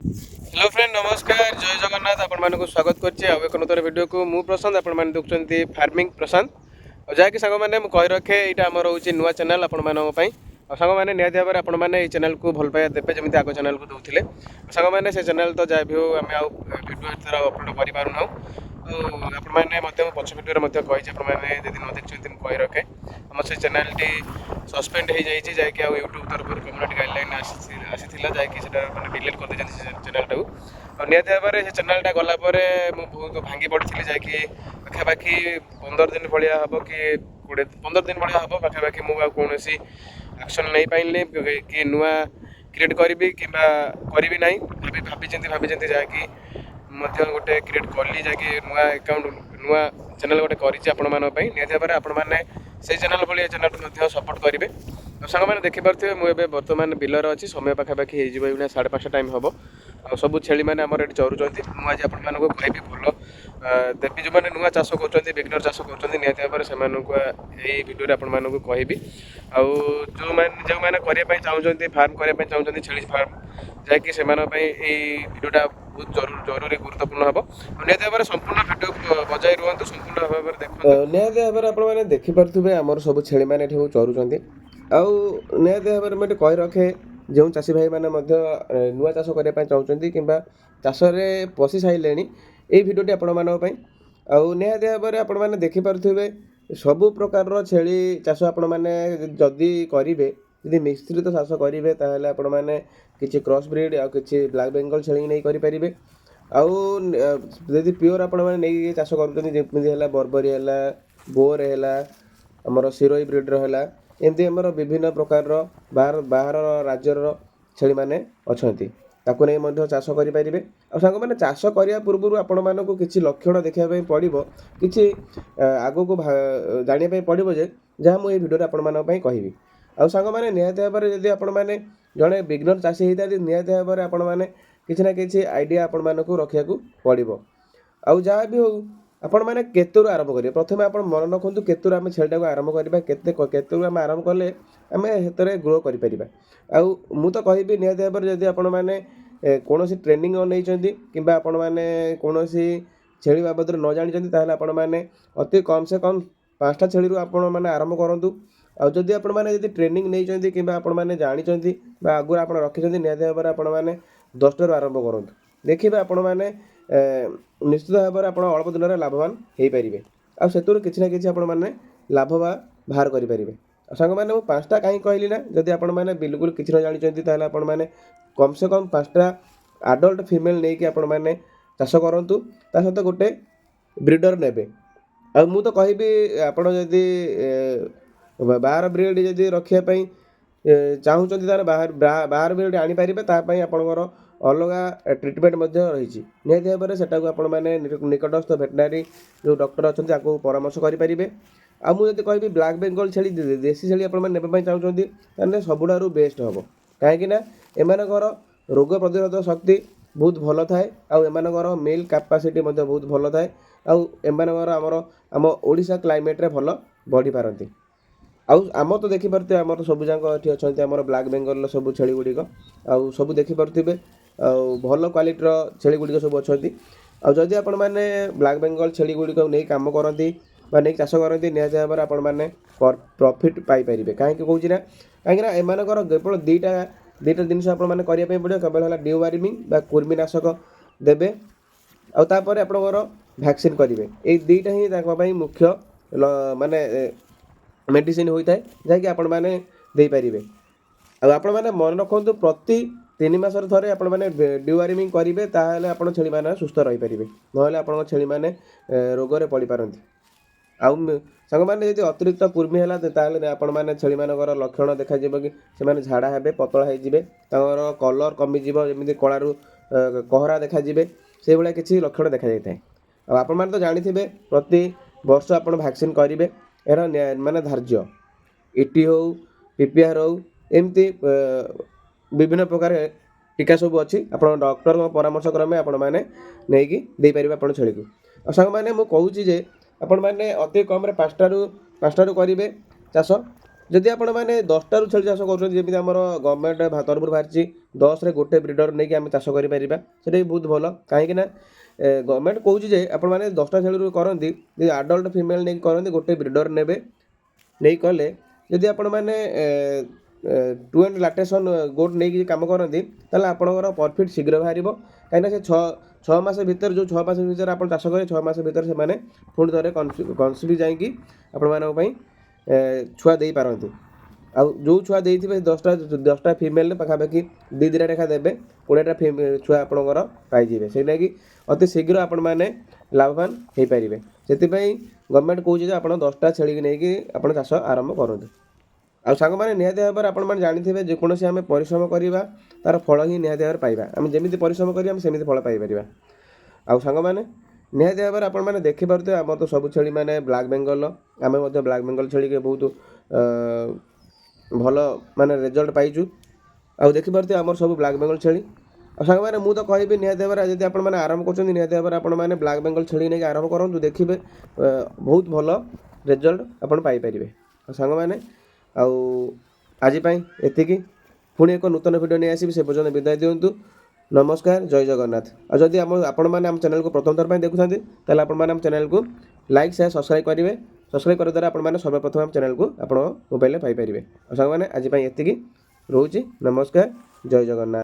Hello friend नमस्कार जय जगन्नाथ आपण मानक स्वागत करछि एक नूतन वीडियो को मु प्रशांत आपण माने देखुचंती फार्मिंग प्रशांत और जाकि सांग माने मु कहि रखे एटा हमर होछि नुवा चैनल आपण मानक पई और सांग माने निहाती भाबरे आपण माने ए चैनल को भल पाया देबे जेमिति आगो चैनल को दउथिले सांग माने से चैनल तो जाय भी हो हमें आ वीडियो एथरा अपलोड करि पारु ना तो आपण माने मते पछ वीडियो रे मते कहि आपण माने जदि न देखछंती कहि रखे हमर से चैनल टी सस्पेंड हो जाइए जैकि आ यूट्यूब तरफ कम्युनिटी गाइडलाइन आसी जैकि डिलीट कर दे चैनल टाक और निहती भाव में से चैनलटा गलापर मुझे बहुत भांगी पड़ी जैकि पाखापाखि 15 दिन भाया हम कि 15 दिन भाया हम पाखापाखि मुझे कौन एक्शन नहीं पाइली कि नुआ क्रिएट करी कि करी ना भाभी जैकि गोटे क्रिएट कली जैकि नुआ अकाउंट नुआ चैनल गोटे करी निहती भाव में आपण मैंने से चैनल भाई चैनल सपोर्ट करेंगे तो सांग मैंने देखिपे मुझे बर्तमान बिलर अच्छी समय पाखापाखि हो 5:30 टाइम हम आ सब छेली मैंने आम ये चरुँच मुझे आपको कहबी भल देवी जो मैंने नुआ चाष कर बिगनर चाष कर निहती भाव से भिडियो आपको कहबी आउ जो मैंने करने चाहते फार्म करने चाहते छेली फार्म जैकि से भिडियोटा बहुत जरूरी गुरुत्वपूर्ण हम निहती भाव में संपूर्ण भिडियो बजाय रुहतु संपूर्ण भाव में देखो निहती भाव में आपने देखिपे आमर सब छेली मैंने चरुँच आउ निहती भाव में कही रखे जो चाषी भाई मैंने नुआ चाष करने चाहते कि चाष पशि सारे ये भिडियोटी आपण मानी आउ निहती भाव में आपण मैंने देखिपे सबु प्रकार छेली चाष आपण मैंने जदि करेंगे जदि मिश्रित चाष करेंगे ताहले आपण मैंने किसी क्रॉस ब्रीड आ कि ब्लैक बेंगल छेली नहीं करेंगे आउ जदि प्योर आपण मैंने नहीं चाष कर बर्बरी है बोर है आमर सिरोई ब्रीड रहा एमती आमर विभिन्न प्रकार बाहर राज्यर छेली मैंने अच्छा ताकू नहीं चाष करेंगे और सांग मैंने चाष करने पूर्व आपण मानक किसी लक्षण देखा पड़ो कि आग को जानापी पड़ो जे जहाँ मुझे भिडियो आपण मानी कहबी आउ सांग मैंने निहती भाव में जब आपण मैंने जड़े बिगनर चाषी होता है निहती भाव में आपण मैंने किसी ना कि आइडिया आपण मानक रखा पड़ो आउ जहाँ भी हो आपण मैंने केतुर आरंभ करेंगे प्रथम आप मन रखु केतुर आम छेलीटा को आरंभ करवा केतुर आम आरंभ कले आम हेतु ग्रो कर आउ मु तो कहबी निहती भाव में जब आपण मैंने कौन ट्रेनिंग नहीं कि आपण मैंने कौन छेली बाबद न जानी आपण मैंने अति कम से कम 5टा छेली आपण मैंने आरंभ करूँ आउ जदि आपण मैंने ट्रेनिंग नहीं कि आपण मैंने जानी आगुरी आप रखी निहती भाव में आपण मैंने 10टारू आरंभ करूँ देखिए आपण मैंने निश्चित भाव में आप अल्प दिन में लाभवान हो पारे आर किसी ना कि मैंने लाभ बाहर करेंगे सांग मैंने मुझे 5टा कहीं कहली ना जदि आपण मैंने बिल्कुल किसी न जानी आपण मैंने कम से कम 5टा आडल्ट फिमेल नहीं कि आपण मैंने चाष करूँ ता सहित गोटे ब्रीडर ने मु तो कहबी आपण जदि बाहर ब्रीड जदि रखापी चाहूँ बाहर ब्रीड आनीपारे तापाई आपणकर अलग ट्रिटमेंट रही निहती भाव में सेटा आपण मैंने निकटस्थ भेटनारी जो डॉक्टर अच्छा परामर्श करेंगे आ मुझे कहबी ब्लैक बेंगल छेली देसी छेली आपने चाहते सबुठार बेस्ट हम कहीं एमानकर रोग प्रतिरोधक शक्ति बहुत भल थाए आमर मिल्क कैपेसिटी बहुत भल थाए आमर आम ओडिशा क्लाइमेट रे भल बढ़ी पारती आम तो देखिपे आम सब जाक ये अच्छा आम ब्लैक बेंगल सब छेली गुड़िक आउ सब देखिपे भल क्वालिटीर छेली गुड़िक सब अच्छा आदि आपण मैंने ब्लैक बेंगल छेली गुड़िक नहीं कम करती नहीं चाष करती निहती भाव में आपण मैंने प्रॉफिट पाइपर कहीं कौन ना कहीं एमानकर केवल दुईटा जिनस आपने करने पड़ो केवल है डिवार्मिंग कुर्मीनाशक देवे आपर आपंकर भैक्सीन करेंगे ये दुईटा ही मुख्य माने मेडिसिन होता है जहाँकि आपण मैंने देपारे आपण मैंने मन रखु प्रति 3 मास थे आपण मैंने डिवार्मिंग करेंगे ताहले आपण छेली मैंने सुस्थ रही पारे ना आप छेली मैंने रोग पड़ पारती आउ सांग मैंने जब अतिरिक्त कुर्मी है आपण मैंने छेली मानकर लक्षण देखा कि से झाड़ा हे पतला हो कलर कमिज जमी कलू कहरा देखा से भाया किसी लक्षण देखा जाए आपण मैंने तो जानी प्रति वर्ष आप भैक्सीन करेंगे यार माने धार्य इटी हो पीपीआर हो एमती विभिन्न प्रकार टीका सब अच्छी आप डॉक्टर परामर्श क्रमे आपण मैंने नहीं देपारे आप छेली को सांग मैंने मुझे कहूँ जे आपण मैंने अति कम 5टारू करेंगे चाष ଯଦି ଆପଣମାନେ 10ଟାରୁ ଛେଳି ଚାଷ କରୁଛନ୍ତି, ଯେମିତି ଆମର ଗଭର୍ଣ୍ଣମେଣ୍ଟ ତରଫରୁ ବାହାରିଛି 10ରେ ଗୋଟେ ବ୍ରିଡ଼ର ନେଇକି ଆମେ ଚାଷ କରିପାରିବା, ସେଇଟା ବି ବହୁତ ଭଲ। କାହିଁକି ନା ଗଭର୍ଣ୍ଣମେଣ୍ଟ କହୁଛି ଯେ ଆପଣମାନେ 10ଟା ଛେଳିରୁ କରନ୍ତି, ଯଦି ଆଡଲ୍ଟ ଫିମେଲ୍ ନେଇକି କରନ୍ତି, ଗୋଟେ ବ୍ରିଡ଼ର ନେବେ, ନେଇ କଲେ ଯଦି ଆପଣମାନେ ଟୁ ଆଣ୍ଡ ଲାକ୍ଟେସନ୍ ଗୋଟ୍ ନେଇକି କାମ କରନ୍ତି, ତାହେଲେ ଆପଣଙ୍କର ପ୍ରଫିଟ୍ ଶୀଘ୍ର ବାହାରିବ। କାହିଁକିନା ସେ ଛଅ ମାସ ଭିତରେ, ଯେଉଁ 6 ମାସ ଭିତରେ ଆପଣ ଚାଷ କରିବେ, 6 ମାସ ଭିତରେ ସେମାନେ ପୁଣି ଥରେ କନସିଭ୍ ଯାଇକି ଆପଣମାନଙ୍କ ପାଇଁ ଛୁଆ ଦେଇପାରନ୍ତି। ଆଉ ଯେଉଁ ଛୁଆ ଦେଇଥିବେ 10ଟା ଫିମେଲ୍ ପାଖାପାଖି 2-2ଟା ଲେଖା ଦେବେ, 20ଟା ଛୁଆ ଆପଣଙ୍କର ପାଇଯିବେ। ସେଇଟାକି ଅତି ଶୀଘ୍ର ଆପଣମାନେ ଲାଭବାନ ହେଇପାରିବେ। ସେଥିପାଇଁ ଗଭର୍ଣ୍ଣମେଣ୍ଟ କହୁଛି ଯେ ଆପଣ 10ଟା ଛେଳିକି ନେଇକି ଆପଣ ଚାଷ ଆରମ୍ଭ କରନ୍ତୁ। ଆଉ ସାଙ୍ଗମାନେ ନିହାତି ଭାବରେ ଆପଣମାନେ ଜାଣିଥିବେ, ଯେକୌଣସି ଆମେ ପରିଶ୍ରମ କରିବା ତା'ର ଫଳ ହିଁ ନିହାତି ଭାବରେ ପାଇବା। ଆମେ ଯେମିତି ପରିଶ୍ରମ କରିବା ଆମେ ସେମିତି ଫଳ ପାଇପାରିବା। ଆଉ ସାଙ୍ଗମାନେ ନିହାତି ଭାବରେ ଆପଣମାନେ ଦେଖିପାରୁଥିବେ, ଆମର ତ ସବୁ ଛେଳି ମାନେ ବ୍ଲାକ୍ ବେଙ୍ଗଲ, ଆମେ ମଧ୍ୟ ବ୍ଲାକ୍ ବେଙ୍ଗଲ ଛେଳିକି ବହୁତ ଭଲ ମାନେ ରେଜଲ୍ଟ ପାଇଛୁ। ଆଉ ଦେଖିପାରୁଥିବେ ଆମର ସବୁ ବ୍ଲାକ୍ ବେଙ୍ଗଲ ଛେଳି। ଆଉ ସାଙ୍ଗମାନେ ମୁଁ ତ କହିବି ନିହାତି ଭାବରେ, ଯଦି ଆପଣମାନେ ଆରମ୍ଭ କରୁଛନ୍ତି, ନିହାତି ଭାବରେ ଆପଣମାନେ ବ୍ଲାକ୍ ବେଙ୍ଗଲ ଛେଳି ନେଇକି ଆରମ୍ଭ କରନ୍ତୁ, ଦେଖିବେ ବହୁତ ଭଲ ରେଜଲ୍ଟ ଆପଣ ପାଇପାରିବେ। ଆଉ ସାଙ୍ଗମାନେ ଆଉ ଆଜି ପାଇଁ ଏତିକି। ପୁଣି ଏକ ନୂତନ ଭିଡ଼ିଓ ନେଇ ଆସିବି, ସେ ପର୍ଯ୍ୟନ୍ତ ବିଦାୟ ଦିଅନ୍ତୁ। ନମସ୍କାର, ଜୟ ଜଗନ୍ନାଥ। ଆଉ ଯଦି ଆପଣମାନେ ଆମ ଚ୍ୟାନେଲକୁ ପ୍ରଥମ ଥର ପାଇଁ ଦେଖୁଛନ୍ତି, ତାହେଲେ ଆପଣମାନେ ଆମ ଚ୍ୟାନେଲକୁ ଲାଇକ୍ ସେୟାର ସବସ୍କ୍ରାଇବ୍ କରିବେ। ସବସ୍କ୍ରାଇବ୍ କରିବା ଦ୍ୱାରା ଆପଣମାନେ ସର୍ବପ୍ରଥମେ ଆମ ଚ୍ୟାନେଲକୁ ଆପଣ ମୋବାଇଲରେ ପାଇପାରିବେ। ଆଉ ସାଙ୍ଗମାନେ ଆଜି ପାଇଁ ଏତିକି, ରହୁଛି। ନମସ୍କାର, ଜୟ ଜଗନ୍ନାଥ।